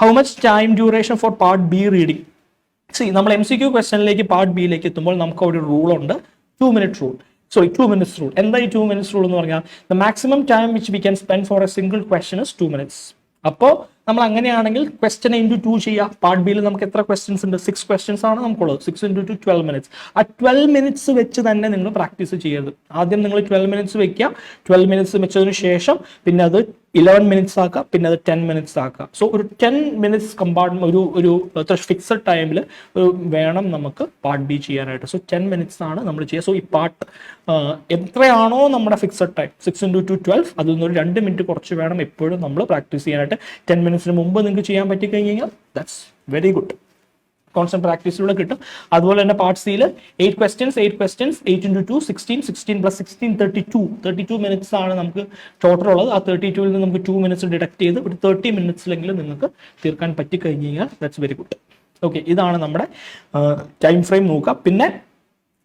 How much time duration for part B reading? നമ്മൾ MCQ ക്വസ്റ്റനിലേക്ക് part ബിയിലേക്ക് എത്തുമ്പോൾ നമുക്ക് ഒരു റൂൾ ഉണ്ട്, 2 minute rule. 2 minutes rule. എന്താ ഈ 2 minutes rule എന്ന് പറഞ്ഞാൽ the maximum time which we can spend for a single question is 2 minutes. അപ്പോൾ നമ്മൾ അങ്ങനെയാണെങ്കിൽ ക്വസ്റ്റൻ ഇൻറ്റു 2 ചെയ്യാം. പാർട്ട് ബിയിൽ നമുക്ക് എത്ര ക്വസ്റ്റൻസ് ഉണ്ട്? 6 questions ആണ് നമുക്കുള്ളത്. 6 × 2 12 minutes. ആ 12 minutes വെച്ച് തന്നെ നിങ്ങൾ പ്രാക്ടീസ് ചെയ്യരുത്. ആദ്യം നിങ്ങൾ 12 minutes വെക്കുക. 12 minutes വെച്ചതിന് ശേഷം പിന്നെ അത് 11 minutes ആക്കുക, പിന്നെ അത് 10 minutes ആക്കുക. സോ ഒരു 10 minutes കമ്പാർട്ട്മെന്റ് ഒരു ഫിക്സഡ് ടൈമിൽ വേണം നമുക്ക് പാർട്ട് ബി ചെയ്യാനായിട്ട്. സോ 10 minutes ആണ് നമ്മൾ ചെയ്യുക. സോ ഈ പാർട്ട് എത്രയാണോ നമ്മുടെ ഫിക്സഡ് ടൈം 6 × 2 12, അതിൽ നിന്ന് ഒരു 2 minute കുറച്ച് വേണം എപ്പോഴും നമ്മൾ പ്രാക്ടീസ് ചെയ്യാനായിട്ട്. 10 minutes മുമ്പ് നിങ്ങൾക്ക് ചെയ്യാൻ പറ്റി കഴിഞ്ഞാൽ ദാറ്റ്സ് വെരി ഗുഡ്. കോൺസ്റ്റന്റ് പ്രാക്ടീസിലൂടെ കിട്ടും. അതുപോലെ തന്നെ പാർട്ട് സിയിൽ 8 questions, 8 × 2 16, 16 + 16 32 minutes ആണ് നമുക്ക് ടോട്ടൽ ഉള്ളത്. ആ 32ൽ നിന്ന് നമുക്ക് 2 minutes ഡിഡക്ട് ചെയ്ത് ഒരു 30 minutes-ലെങ്കിലും നിങ്ങൾക്ക് തീർക്കാൻ പറ്റി കഴിഞ്ഞ് കഴിഞ്ഞാൽ ദാറ്റ്സ് വെരി ഗുഡ്. ഓക്കെ, ഇതാണ് നമ്മുടെ ടൈം ഫ്രെയിം നോക്കുക. പിന്നെ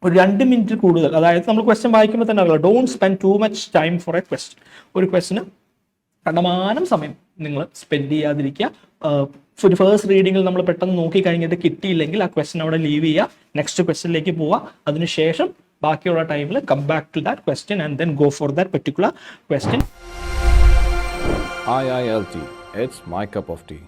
ഒരു 2 minute കൂടുതൽ, അതായത് നമ്മൾ ക്വസ്റ്റ്യൻ വായിക്കുമ്പോൾ തന്നെ അറിയാം, don't spend too much time for A question. ഒരു ക്വസ്റ്റിന് കണ്ടമാനം സമയം നിങ്ങൾ സ്പെൻഡ് ചെയ്യാതിരിക്കുക. ഒരു ഫസ്റ്റ് റീഡിങ്ങിൽ നമ്മൾ പെട്ടെന്ന് നോക്കി കഴിഞ്ഞിട്ട് കിട്ടിയില്ലെങ്കിൽ ആ ക്വസ്റ്റ്യൻ അവിടെ ലീവ് ചെയ്യുക, നെക്സ്റ്റ് ക്വസ്റ്റ്യനിലേക്ക് പോവുക. അതിനുശേഷം ബാക്കിയുള്ള ടൈമിൽ come back to that question and then go for that particular question. IILT, it's my cup of tea.